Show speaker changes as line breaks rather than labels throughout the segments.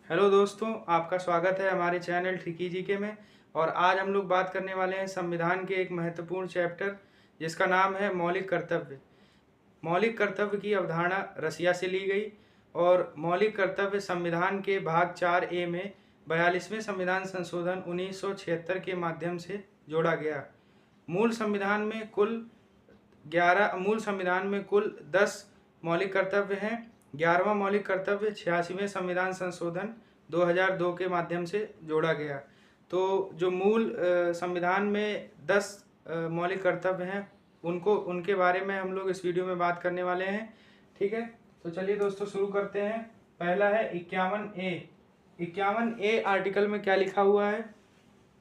Hello दोस्तों, आपका स्वागत है हमारे चैनल ट्रिकी जीके में। और आज हम लोग बात करने वाले हैं संविधान के एक महत्वपूर्ण चैप्टर जिसका नाम है मौलिक कर्तव्य। मौलिक कर्तव्य की अवधारणा रसिया से ली गई और मौलिक कर्तव्य संविधान के भाग 4A में 42वें संविधान संशोधन 1976 के माध्यम से जोड़ा गया। मूल संविधान में कुल 10 मौलिक कर्तव्य हैं। 11वां मौलिक कर्तव्य 86वें संविधान संशोधन 2002 के माध्यम से जोड़ा गया। तो जो मूल संविधान में 10 मौलिक कर्तव्य हैं उनके बारे में हम लोग इस वीडियो में बात करने वाले हैं। ठीक है, तो चलिए दोस्तों शुरू करते हैं। पहला है 51A। 51A आर्टिकल में क्या लिखा हुआ है?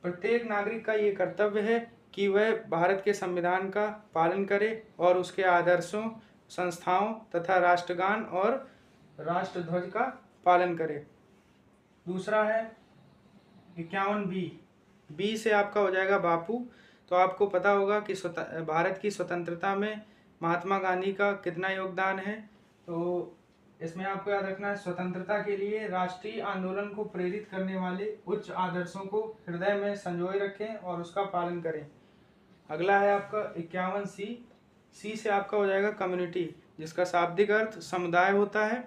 प्रत्येक नागरिक का ये कर्तव्य है कि वह भारत के संविधान का पालन करे और उसके आदर्शों, संस्थाओं तथा राष्ट्रगान और राष्ट्रध्वज का पालन करे। दूसरा है 51B। बी से आपका हो जाएगा बापू। तो आपको पता होगा कि भारत की स्वतंत्रता में महात्मा गांधी का कितना योगदान है। तो इसमें आपको याद रखना है, स्वतंत्रता के लिए राष्ट्रीय आंदोलन को प्रेरित करने वाले उच्च आदर्शों को हृदय में संजोए रखें और उसका पालन करें। अगला है आपका 51C। सी से आपका हो जाएगा कम्युनिटी, जिसका शाब्दिक अर्थ समुदाय होता है।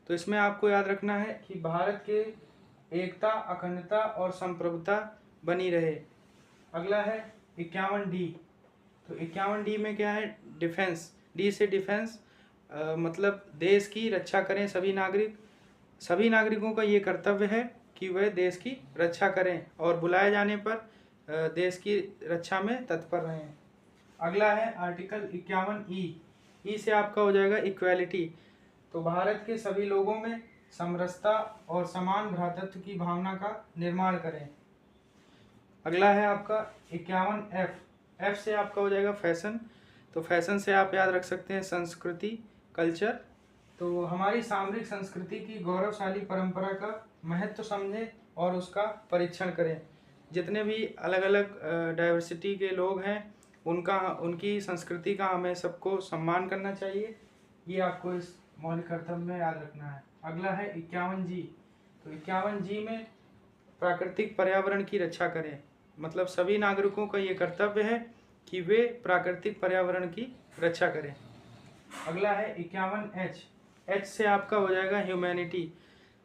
तो इसमें आपको याद रखना है कि भारत के एकता, अखंडता और संप्रभुता बनी रहे। अगला है 51D। तो 51D में क्या है? डिफेंस। डी से डिफेंस मतलब देश की रक्षा करें सभी नागरिक। सभी नागरिकों का ये कर्तव्य है कि वह देश की रक्षा करें और बुलाए जाने पर देश की रक्षा में तत्पर रहें। अगला है आर्टिकल 51E। ई से आपका हो जाएगा इक्वालिटी। तो भारत के सभी लोगों में समरसता और समान भ्रातृत्व की भावना का निर्माण करें। अगला है आपका 51F। एफ से आपका हो जाएगा फैशन। तो फैशन से आप याद रख सकते हैं संस्कृति, कल्चर। तो हमारी सामरिक संस्कृति की गौरवशाली परंपरा का महत्व समझें और उसका परीक्षण करें। जितने भी अलग अलग डाइवर्सिटी के लोग हैं उनकी संस्कृति का हमें सबको सम्मान करना चाहिए। ये आपको इस मौलिक कर्तव्य में याद रखना है। अगला है 51G। तो 51G में प्राकृतिक पर्यावरण की रक्षा करें। मतलब सभी नागरिकों का ये कर्तव्य है कि वे प्राकृतिक पर्यावरण की रक्षा करें। अगला है 51H। एच से आपका हो जाएगा ह्यूमैनिटी।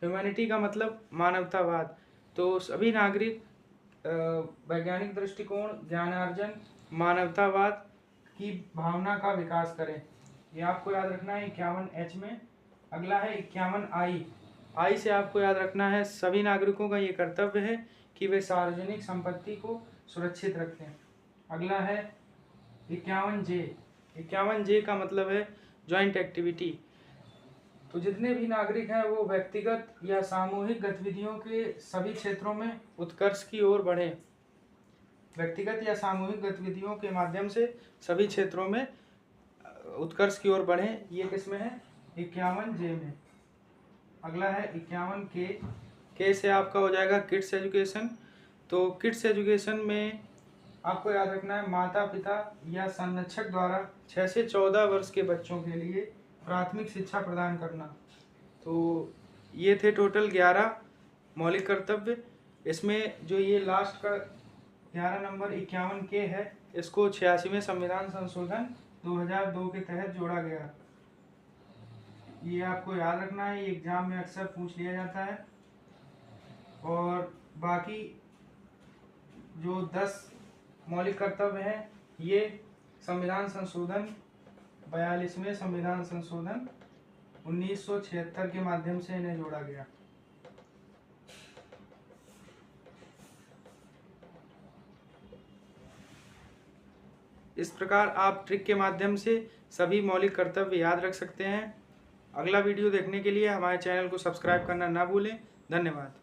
ह्यूमैनिटी का मतलब मानवतावाद। तो सभी नागरिक वैज्ञानिक दृष्टिकोण, ज्ञानार्जन, मानवतावाद की भावना का विकास करें। ये आपको याद रखना है 51H में। अगला है 51I। आई से आपको याद रखना है सभी नागरिकों का ये कर्तव्य है कि वे सार्वजनिक संपत्ति को सुरक्षित रखें। अगला है 51J। 51J का मतलब है जॉइंट एक्टिविटी। तो जितने भी नागरिक हैं वो व्यक्तिगत या सामूहिक गतिविधियों के सभी क्षेत्रों में उत्कर्ष की ओर बढ़ें। व्यक्तिगत या सामूहिक गतिविधियों के माध्यम से सभी क्षेत्रों में उत्कर्ष की ओर बढ़ें। ये किस में है? 51J में। अगला है 51K। के से आपका हो जाएगा किड्स एजुकेशन। तो किड्स एजुकेशन में आपको याद रखना है माता पिता या संरक्षक द्वारा 6 से 14 वर्ष के बच्चों के लिए प्राथमिक शिक्षा प्रदान करना। तो ये थे टोटल 11 मौलिक कर्तव्य। इसमें जो ये लास्ट का 11 नंबर 51K है, इसको 86वें संविधान संशोधन 2002 के तहत जोड़ा गया। ये आपको याद रखना है, ये एग्जाम में अक्सर पूछ लिया जाता है। और बाकी जो 10 मौलिक कर्तव्य हैं ये संविधान संशोधन 42वें संविधान संशोधन 1976 के माध्यम से इन्हें जोड़ा गया। इस प्रकार आप ट्रिक के माध्यम से सभी मौलिक कर्तव्य याद रख सकते हैं। अगला वीडियो देखने के लिए हमारे चैनल को सब्सक्राइब करना ना भूलें। धन्यवाद।